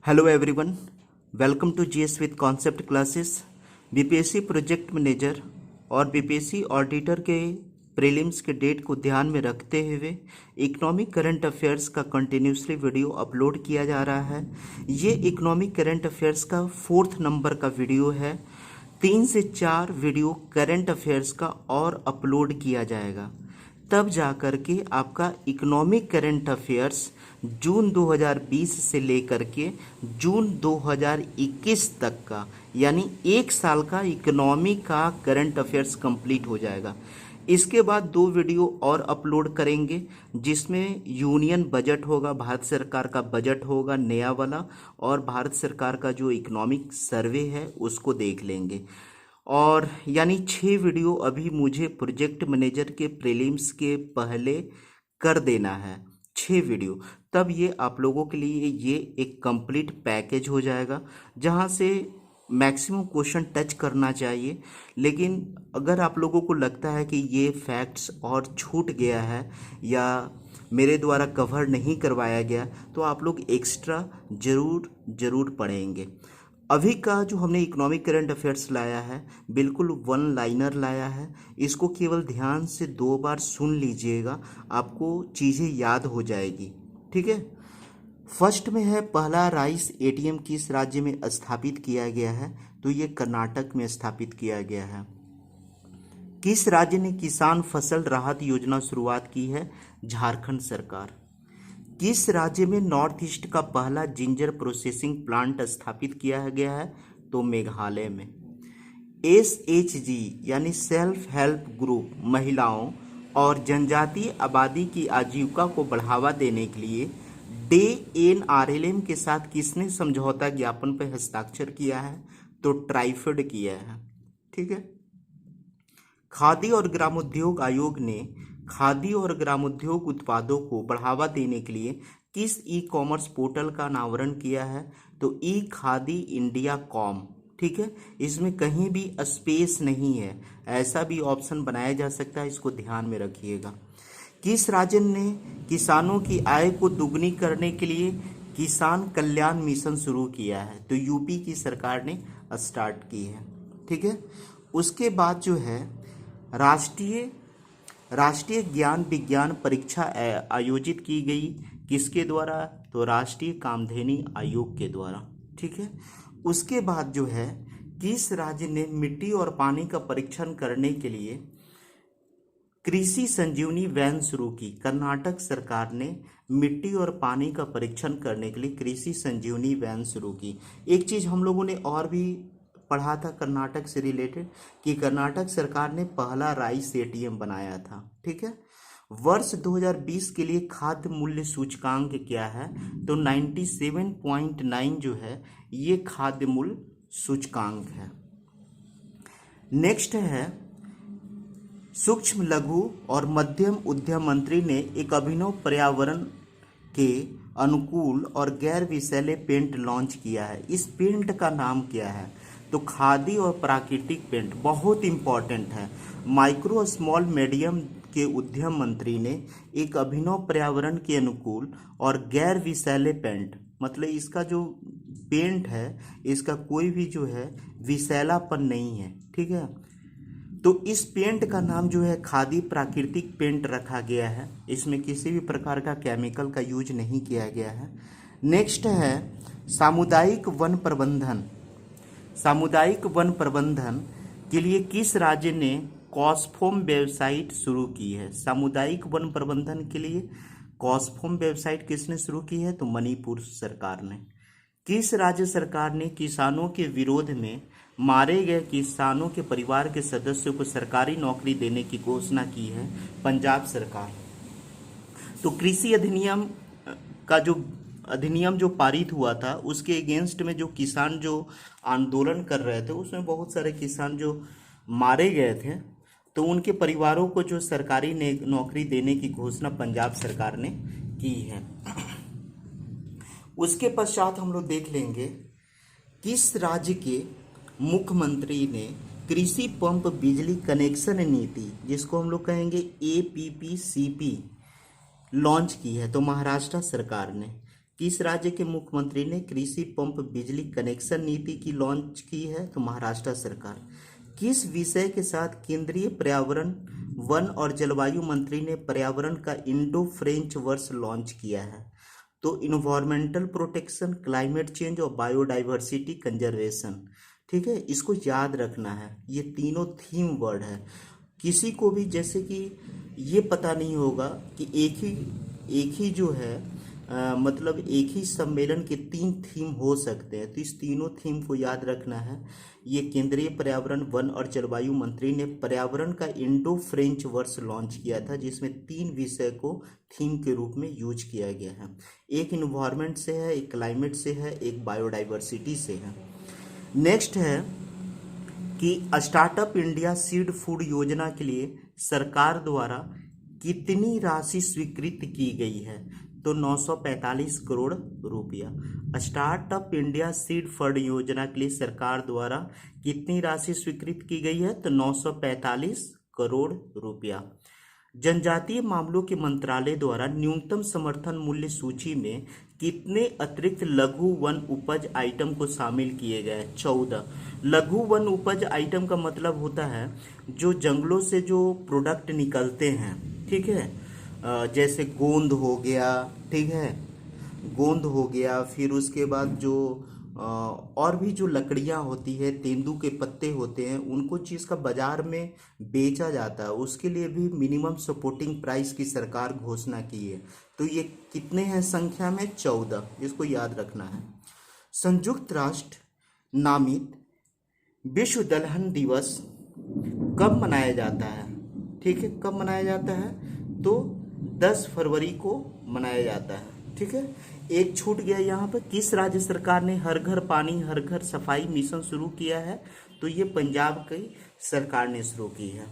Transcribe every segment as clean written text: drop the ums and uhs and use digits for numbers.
Hello everyone, welcome to GS with concept classes. BPSC project manager और BPSC auditor के prelims के date को ध्यान में रखते हुए इकोनॉमिक करंट अफेयर्स का कंटिन्यूसली वीडियो अपलोड किया जा रहा है। ये इकोनॉमिक करंट अफेयर्स का 4th नंबर का वीडियो है। 3 से 4 वीडियो करंट अफेयर्स का और अपलोड किया जाएगा, तब जा कर के आपका इकोनॉमिक करंट अफेयर्स जून 2020 से लेकर के जून 2021 तक का, यानी 1 साल का इकोनॉमी का करंट अफेयर्स कंप्लीट हो जाएगा। इसके बाद 2 वीडियो और अपलोड करेंगे, जिसमें यूनियन बजट होगा, भारत सरकार का बजट होगा नया वाला, और भारत सरकार का जो इकोनॉमिक सर्वे है उसको देख लेंगे। और यानी 6 वीडियो अभी मुझे प्रोजेक्ट मैनेजर के प्रीलिम्स के पहले कर देना है, 6 वीडियो। तब ये आप लोगों के लिए ये एक कंप्लीट पैकेज हो जाएगा, जहाँ से मैक्सिमम क्वेश्चन टच करना चाहिए। लेकिन अगर आप लोगों को लगता है कि ये फैक्ट्स और छूट गया है या मेरे द्वारा कवर नहीं करवाया गया, तो आप लोग एक्स्ट्रा ज़रूर पढ़ेंगे। अभी का जो हमने इकोनॉमिक करंट अफेयर्स लाया है, बिल्कुल 1 लाइनर लाया है। इसको केवल ध्यान से 2 बार सुन लीजिएगा, आपको चीज़ें याद हो जाएगी। ठीक है। फर्स्ट में है, पहला राइस एटीएम किस राज्य में स्थापित किया गया है? तो ये कर्नाटक में स्थापित किया गया है। किस राज्य ने किसान फसल राहत योजना शुरुआत की है? झारखंड सरकार। किस राज्य में नॉर्थ ईस्ट का पहला जिंजर प्रोसेसिंग प्लांट स्थापित किया गया है? तो मेघालय में। SHG यानी सेल्फ हेल्प ग्रुप महिलाओं और जनजातीय आबादी की आजीविका को बढ़ावा देने के लिए DNRLM के साथ किसने समझौता ज्ञापन पर हस्ताक्षर किया है? तो ट्राइफेड किया है। ठीक है। खादी और ग्रामोद्योग आयोग ने खादी और ग्रामोद्योग उत्पादों को बढ़ावा देने के लिए किस ई कॉमर्स पोर्टल का अनावरण किया है? तो ई खादी इंडिया कॉम। ठीक है। इसमें कहीं भी स्पेस नहीं है, ऐसा भी ऑप्शन बनाया जा सकता है, इसको ध्यान में रखिएगा। किस राज्य ने किसानों की आय को दुगनी करने के लिए किसान कल्याण मिशन शुरू किया है? तो यूपी की सरकार ने स्टार्ट की है। ठीक है। उसके बाद जो है, राष्ट्रीय ज्ञान विज्ञान परीक्षा आयोजित की गई किसके द्वारा? तो राष्ट्रीय कामधेनु आयोग के द्वारा। ठीक है। उसके बाद जो है, किस राज्य ने मिट्टी और पानी का परीक्षण करने के लिए कृषि संजीवनी वैन शुरू की? कर्नाटक सरकार ने मिट्टी और पानी का परीक्षण करने के लिए कृषि संजीवनी वैन शुरू की। एक चीज हम लोगों ने और भी पढ़ा था कर्नाटक से रिलेटेड, कि कर्नाटक सरकार ने पहला राइस एटीएम बनाया था। ठीक है। वर्ष 2020 के लिए खाद्य मूल्य सूचकांक क्या है? तो 97.9 जो है ये खाद्य मूल्य सूचकांक है। नेक्स्ट है, सूक्ष्म लघु और मध्यम उद्यम मंत्री ने एक अभिनव पर्यावरण के अनुकूल और गैर विषैले पेंट लॉन्च किया है। इस पेंट का नाम क्या है? तो खादी और प्राकृतिक पेंट, बहुत इंपॉर्टेंट है। माइक्रो स्मॉल मीडियम के उद्यम मंत्री ने एक अभिनव पर्यावरण के अनुकूल और गैर विषैले पेंट, मतलब इसका जो पेंट है इसका कोई भी जो है विषैलापन नहीं है। ठीक है। तो इस पेंट का नाम जो है खादी प्राकृतिक पेंट रखा गया है। इसमें किसी भी प्रकार का केमिकल का यूज नहीं किया गया है। नेक्स्ट है, सामुदायिक वन प्रबंधन। सामुदायिक वन प्रबंधन के लिए किस राज्य ने कॉस्फोम वेबसाइट शुरू की है? सामुदायिक वन प्रबंधन के लिए कॉस्फोम वेबसाइट किसने शुरू की है? तो मणिपुर सरकार ने। किस राज्य सरकार ने किसानों के विरोध में मारे गए किसानों के परिवार के सदस्यों को सरकारी नौकरी देने की घोषणा की है? पंजाब सरकार। तो कृषि अधिनियम का जो अधिनियम जो पारित हुआ था, उसके अगेंस्ट में जो किसान जो आंदोलन कर रहे थे, उसमें बहुत सारे किसान जो मारे गए थे, तो उनके परिवारों को जो सरकारी नौकरी देने की घोषणा पंजाब सरकार ने की है। उसके पश्चात हम लोग देख लेंगे, किस राज्य के मुख्यमंत्री ने कृषि पंप बिजली कनेक्शन नीति, जिसको हम लोग कहेंगे APPCP, लॉन्च की है? तो महाराष्ट्र सरकार ने। किस राज्य के मुख्यमंत्री ने कृषि पंप बिजली कनेक्शन नीति की लॉन्च की है? तो महाराष्ट्र सरकार। किस विषय के साथ केंद्रीय पर्यावरण वन और जलवायु मंत्री ने पर्यावरण का इंडो फ्रेंच वर्ष लॉन्च किया है? तो इन्वायरमेंटल प्रोटेक्शन, क्लाइमेट चेंज और बायोडाइवर्सिटी कंजर्वेशन। ठीक है, इसको याद रखना है, ये तीनों थीम वर्ड है। किसी को भी जैसे कि ये पता नहीं होगा कि एक ही जो है मतलब एक ही सम्मेलन के 3 थीम हो सकते हैं, तो इस तीनों थीम को याद रखना है। ये केंद्रीय पर्यावरण वन और जलवायु मंत्री ने पर्यावरण का इंडो फ्रेंच वर्ष लॉन्च किया था, जिसमें 3 विषय को थीम के रूप में यूज किया गया है। एक इन्वायरमेंट से है, एक क्लाइमेट से है, एक बायोडाइवर्सिटी से है। नेक्स्ट है कि स्टार्टअप इंडिया सीड फूड योजना के लिए सरकार द्वारा कितनी राशि स्वीकृत की गई है? तो 945 करोड़ रुपया। स्टार्टअप इंडिया सीड फंड योजना के लिए सरकार द्वारा कितनी राशि स्वीकृत की गई है? तो 945 करोड़ रुपया। जनजातीय मामलों के मंत्रालय द्वारा न्यूनतम समर्थन मूल्य सूची में कितने अतिरिक्त लघु वन उपज आइटम को शामिल किए गए? 14। लघु वन उपज आइटम का मतलब होता है जो जंगलों से जो प्रोडक्ट निकलते हैं, ठीक है, जैसे गोंद हो गया, ठीक है, गोंद हो गया, फिर उसके बाद जो और भी जो लकड़ियां होती है, तेंदू के पत्ते होते हैं, उनको चीज़ का बाजार में बेचा जाता है, उसके लिए भी मिनिमम सपोर्टिंग प्राइस की सरकार घोषणा की है। तो ये कितने हैं संख्या में? 14, इसको याद रखना है। संयुक्त राष्ट्र नामित विश्व दलहन दिवस कब मनाया जाता है? ठीक है, कब मनाया जाता है? तो 10 फरवरी को मनाया जाता है। ठीक है, एक छूट गया यहाँ पर, किस राज्य सरकार ने हर घर पानी हर घर सफाई मिशन शुरू किया है? तो ये पंजाब की सरकार ने शुरू की है।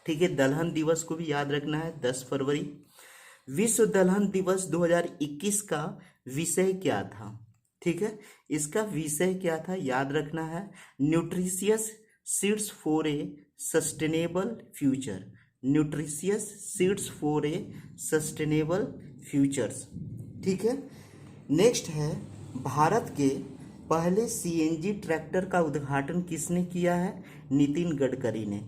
ठीक है, दलहन दिवस को भी याद रखना है, 10 फरवरी। विश्व दलहन दिवस 2021 का विषय क्या था? ठीक है, इसका विषय क्या था याद रखना है, nutritious seeds for a sustainable future. Nutritious seeds for a sustainable futures. ठीक है, नेक्स्ट है, भारत के पहले सीएनजी ट्रैक्टर का उद्घाटन किसने किया है? नितिन गडकरी ने।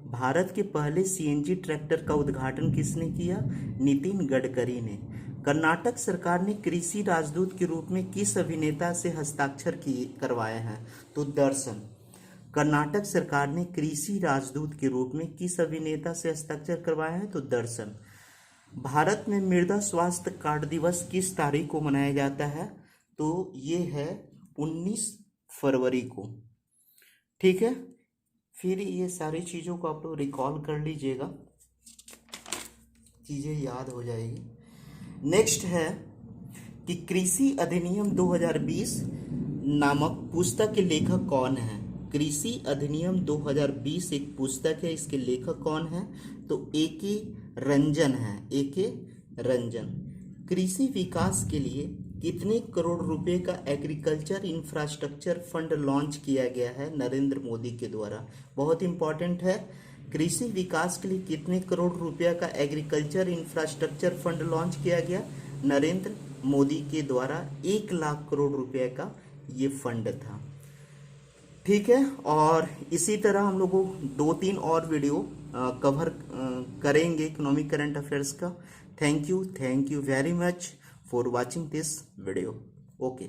भारत के पहले सीएनजी ट्रैक्टर का उद्घाटन किसने किया? नितिन गडकरी ने। कर्नाटक सरकार ने कृषि राजदूत के रूप में किस अभिनेता से हस्ताक्षर करवाए हैं? तो दर्शन। कर्नाटक सरकार ने कृषि राजदूत के रूप में किस अभिनेता से हस्ताक्षर करवाया है? तो दर्शन। भारत में मृदा स्वास्थ्य कार्ड दिवस किस तारीख को मनाया जाता है? तो ये है 19 फरवरी को। ठीक है, फिर ये सारी चीज़ों को आप लोग रिकॉल कर लीजिएगा, चीज़ें याद हो जाएगी। नेक्स्ट है कि कृषि अधिनियम 2020 नामक पुस्तक के लेखक कौन है? कृषि अधिनियम 2020 एक पुस्तक है, इसके लेखक कौन है? तो A.K. रंजन है, A.K. रंजन। कृषि विकास के लिए कितने करोड़ रुपए का एग्रीकल्चर इंफ्रास्ट्रक्चर फंड लॉन्च किया गया है नरेंद्र मोदी के द्वारा? बहुत इंपॉर्टेंट है, कृषि विकास के लिए कितने करोड़ रुपया का एग्रीकल्चर इंफ्रास्ट्रक्चर फंड लॉन्च किया गया? नरेंद्र मोदी के द्वारा 1 लाख करोड़ रुपए का ये फंड था। ठीक है, और इसी तरह हम लोगों 2-3 और वीडियो कवर करेंगे इकोनॉमिक करंट अफेयर्स का। Thank you very much for watching this video. Okay.